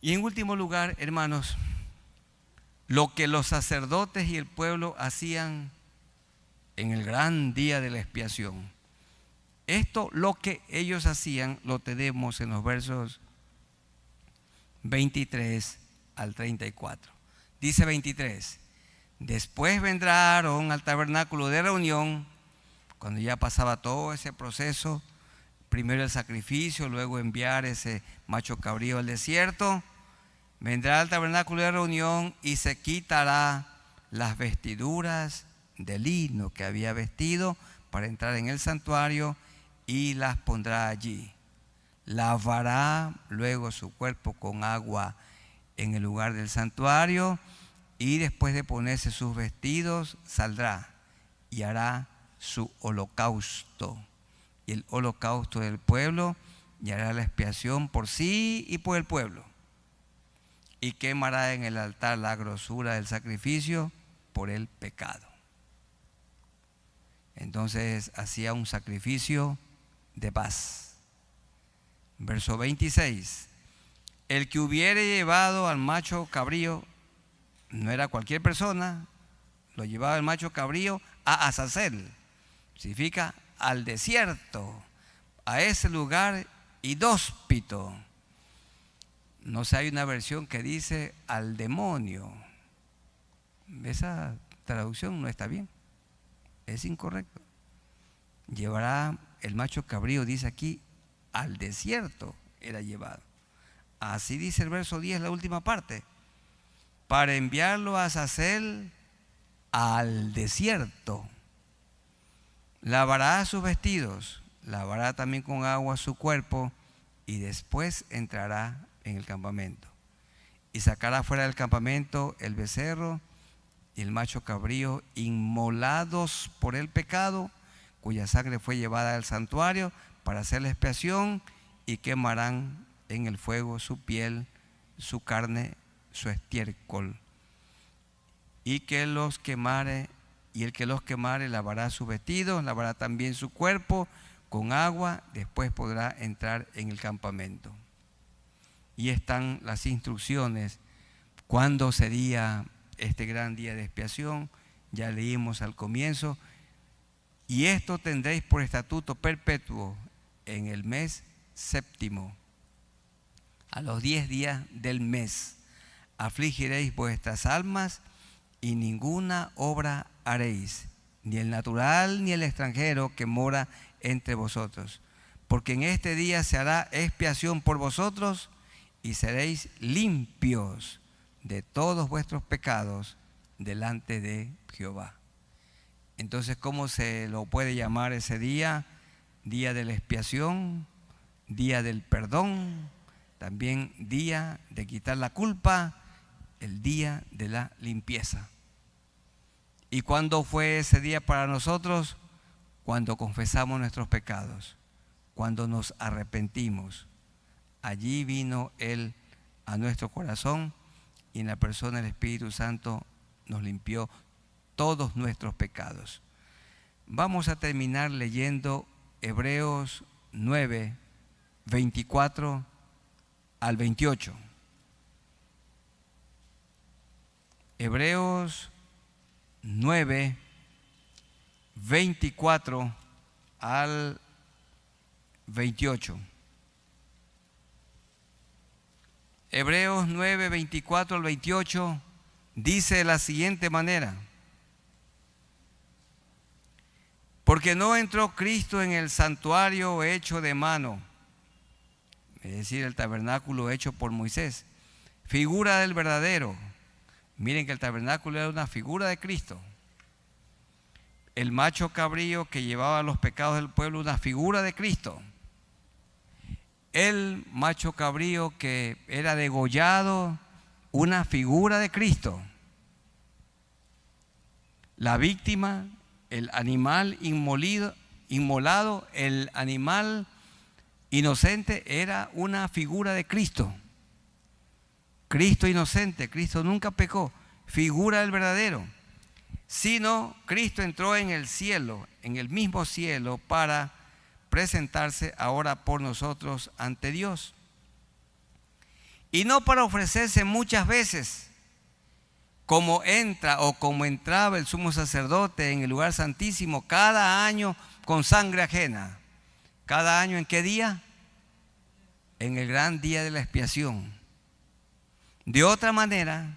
Y en último lugar, hermanos, lo que los sacerdotes y el pueblo hacían en el gran día de la expiación. Esto, lo que ellos hacían, lo tenemos en los versos 23 al 34. Dice 23: después vendrá Aarón al tabernáculo de reunión, cuando ya pasaba todo ese proceso, primero el sacrificio, luego enviar ese macho cabrío al desierto. Vendrá al tabernáculo de reunión y se quitará las vestiduras de lino que había vestido para entrar en el santuario y las pondrá allí. Lavará luego su cuerpo con agua en el lugar del santuario, y después de ponerse sus vestidos saldrá y hará su holocausto y el holocausto del pueblo, y hará la expiación por sí y por el pueblo, y quemará en el altar la grosura del sacrificio por el pecado. Entonces hacía un sacrificio de paz. Verso 26: el que hubiere llevado al macho cabrío, no era cualquier persona, lo llevaba el macho cabrío a Azazel, significa al desierto, a ese lugar inhóspito. No sé, hay una versión que dice al demonio. Esa traducción no está bien, es incorrecto. Llevará el macho cabrío, dice aquí, al desierto era llevado. Así dice el verso 10, la última parte, para enviarlo a Azazel al desierto. Lavará sus vestidos, lavará también con agua su cuerpo, y después entrará en el campamento. Y sacará fuera del campamento el becerro y el macho cabrío inmolados por el pecado, cuya sangre fue llevada al santuario para hacer la expiación, y quemarán en el fuego su piel, su carne, su estiércol. Y que los quemare, y el que los quemare lavará sus vestidos, lavará también su cuerpo con agua, después podrá entrar en el campamento. Y están las instrucciones. ¿Cuándo sería este gran día de expiación? Ya leímos al comienzo. Y esto tendréis por estatuto perpetuo en el mes séptimo, a los 10 días del mes. Afligiréis vuestras almas y ninguna obra haréis, ni el natural ni el extranjero que mora entre vosotros, porque en este día se hará expiación por vosotros y seréis limpios de todos vuestros pecados delante de Jehová. Entonces, ¿cómo se lo puede llamar ese día? Día de la expiación, día del perdón, también día de quitar la culpa, el día de la limpieza. ¿Y cuándo fue ese día para nosotros? Cuando confesamos nuestros pecados, cuando nos arrepentimos. Allí vino Él a nuestro corazón y en la persona del Espíritu Santo nos limpió todos nuestros pecados. Vamos a terminar leyendo Hebreos 9, 24 al 28. Hebreos 9, 24 al 28. Hebreos 9, 24 al 28 dice de la siguiente manera: porque no entró Cristo en el santuario hecho de mano, es decir, el tabernáculo hecho por Moisés, figura del verdadero. Miren que el tabernáculo era una figura de Cristo. El macho cabrío que llevaba los pecados del pueblo, una figura de Cristo. El macho cabrío que era degollado, una figura de Cristo. La víctima, el animal inmolado, el animal inocente, era una figura de Cristo. Cristo inocente, Cristo nunca pecó, figura del verdadero. Sino Cristo entró en el cielo, en el mismo cielo, para presentarse ahora por nosotros ante Dios. Y no para ofrecerse muchas veces, como entra o como entraba el sumo sacerdote en el lugar santísimo cada año con sangre ajena. ¿Cada año en qué día? En el gran día de la expiación. De otra manera,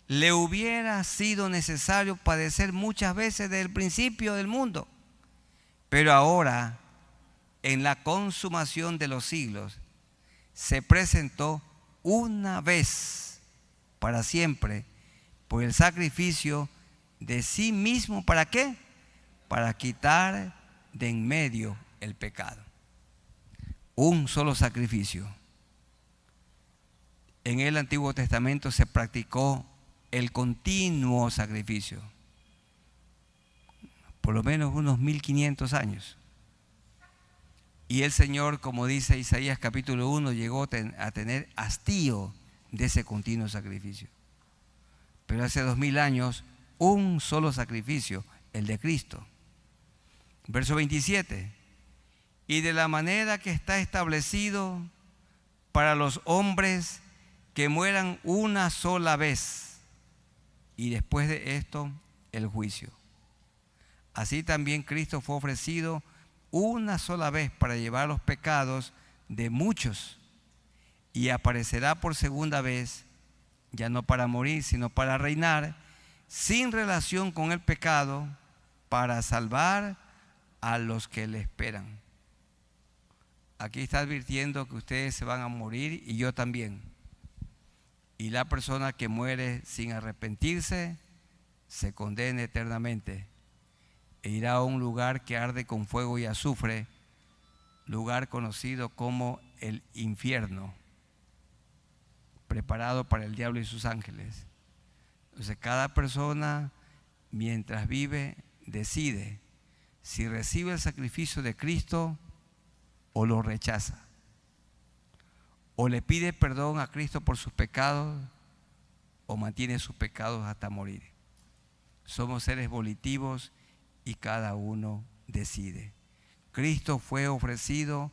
le hubiera sido necesario padecer muchas veces desde el principio del mundo. Pero ahora, en la consumación de los siglos, se presentó una vez para siempre por el sacrificio de sí mismo. ¿Para qué? Para quitar de en medio el pecado. Un solo sacrificio. En el Antiguo Testamento se practicó el continuo sacrificio, por lo menos unos 1500 años. Y el Señor, como dice Isaías capítulo 1, llegó a tener hastío de ese continuo sacrificio. Pero hace 2000 años, un solo sacrificio, el de Cristo. Verso 27. Y de la manera que está establecido para los hombres que mueran una sola vez, y después de esto el juicio. Así también Cristo fue ofrecido una sola vez para llevar los pecados de muchos, y aparecerá por segunda vez, ya no para morir, sino para reinar, sin relación con el pecado, para salvar a los que le esperan. Aquí está advirtiendo que ustedes se van a morir y yo también. Y la persona que muere sin arrepentirse se condena eternamente e irá a un lugar que arde con fuego y azufre, lugar conocido como el infierno, preparado para el diablo y sus ángeles. Entonces cada persona, mientras vive, decide si recibe el sacrificio de Cristo o lo rechaza. O le pide perdón a Cristo por sus pecados o mantiene sus pecados hasta morir. Somos seres volitivos y cada uno decide. Cristo fue ofrecido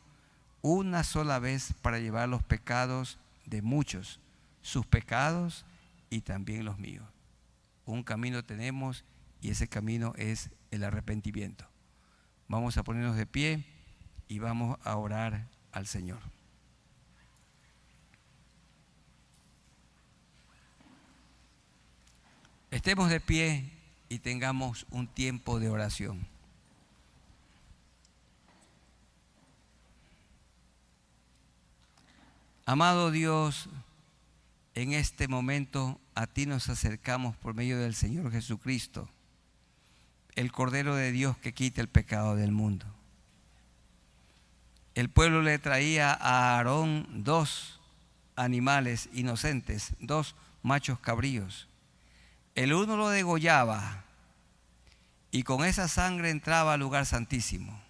una sola vez para llevar los pecados de muchos, sus pecados y también los míos. Un camino tenemos y ese camino es el arrepentimiento. Vamos a ponernos de pie y vamos a orar al Señor. Estemos de pie y tengamos un tiempo de oración. Amado Dios, en este momento a ti nos acercamos por medio del Señor Jesucristo, el Cordero de Dios que quita el pecado del mundo. El pueblo le traía a Aarón 2 animales inocentes, 2 machos cabríos. El uno lo degollaba y con esa sangre entraba al lugar santísimo,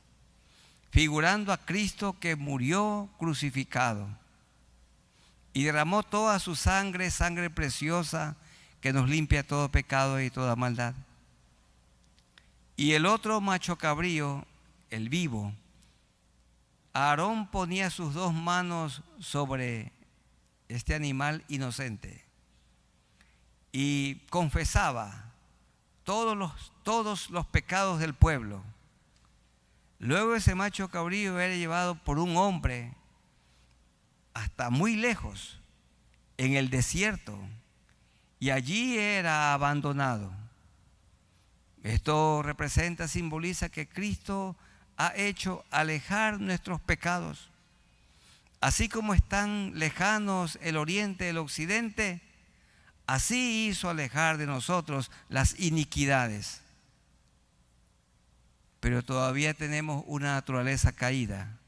figurando a Cristo que murió crucificado y derramó toda su sangre, sangre preciosa que nos limpia todo pecado y toda maldad. Y el otro macho cabrío, el vivo, Aarón ponía sus 2 manos sobre este animal inocente y confesaba todos los pecados del pueblo. Luego ese macho cabrío era llevado por un hombre hasta muy lejos, en el desierto, y allí era abandonado. Esto representa, simboliza que Cristo ha hecho alejar nuestros pecados. Así como están lejanos el oriente del occidente, así hizo alejar de nosotros las iniquidades. Pero todavía tenemos una naturaleza caída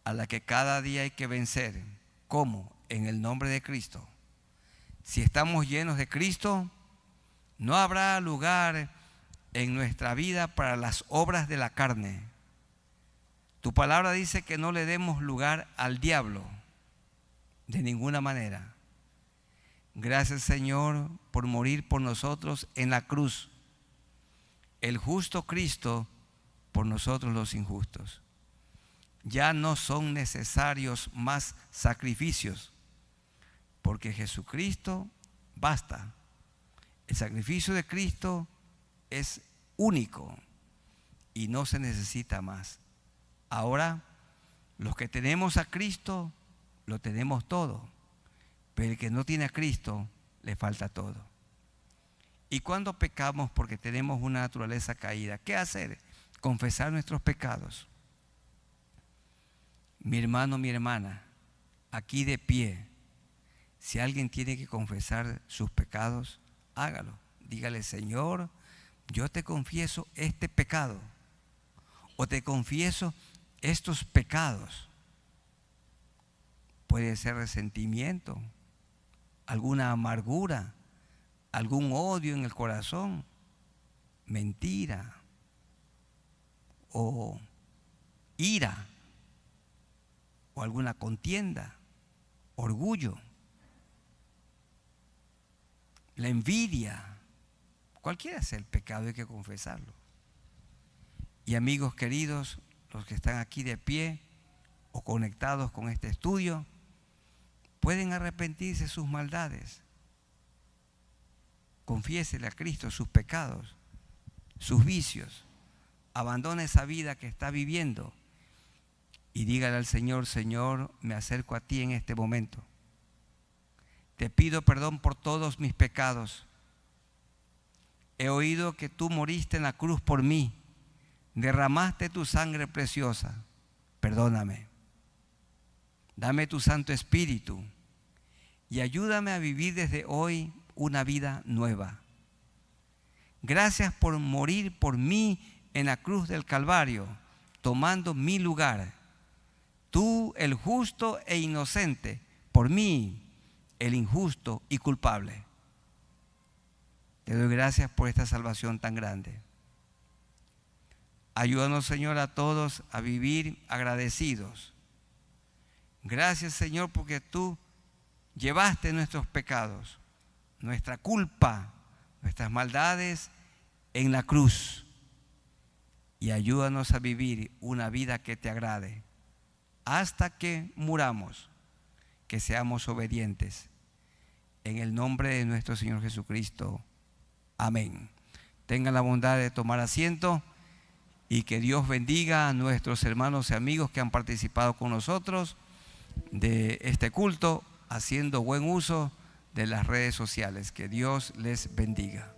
a la que cada día hay que vencer. ¿Cómo? En el nombre de Cristo. Si estamos llenos de Cristo, no habrá lugar en nuestra vida para las obras de la carne. Tu palabra dice que no le demos lugar al diablo de ninguna manera. Gracias, Señor, por morir por nosotros en la cruz. El justo Cristo por nosotros los injustos. Ya no son necesarios más sacrificios, porque Jesucristo basta. El sacrificio de Cristo es único y no se necesita más. Ahora, los que tenemos a Cristo, lo tenemos todo, pero el que no tiene a Cristo, le falta todo. Y cuando pecamos porque tenemos una naturaleza caída, ¿qué hacer? Confesar nuestros pecados. Mi hermano, mi hermana, aquí de pie, si alguien tiene que confesar sus pecados, hágalo. Dígale: Señor, yo te confieso este pecado, o te confieso estos pecados. Puede ser resentimiento, alguna amargura, algún odio en el corazón, mentira o ira, o alguna contienda, orgullo, la envidia. Cualquiera sea el pecado, hay que confesarlo. Y amigos queridos, los que están aquí de pie o conectados con este estudio, pueden arrepentirse de sus maldades. Confiésele a Cristo sus pecados, sus vicios. Abandone esa vida que está viviendo y dígale al Señor: Señor, me acerco a ti en este momento. Te pido perdón por todos mis pecados. He oído que tú moriste en la cruz por mí. Derramaste tu sangre preciosa. Perdóname. Dame tu Santo Espíritu y ayúdame a vivir desde hoy una vida nueva. Gracias por morir por mí en la cruz del Calvario, tomando mi lugar. Tú, el justo e inocente, por mí, el injusto y culpable. Te doy gracias por esta salvación tan grande. Ayúdanos, Señor, a todos a vivir agradecidos. Gracias, Señor, porque tú llevaste nuestros pecados, nuestra culpa, nuestras maldades en la cruz. Y ayúdanos a vivir una vida que te agrade hasta que muramos, que seamos obedientes. En el nombre de nuestro Señor Jesucristo. Amén. Tengan la bondad de tomar asiento y que Dios bendiga a nuestros hermanos y amigos que han participado con nosotros de este culto, haciendo buen uso de las redes sociales. Que Dios les bendiga.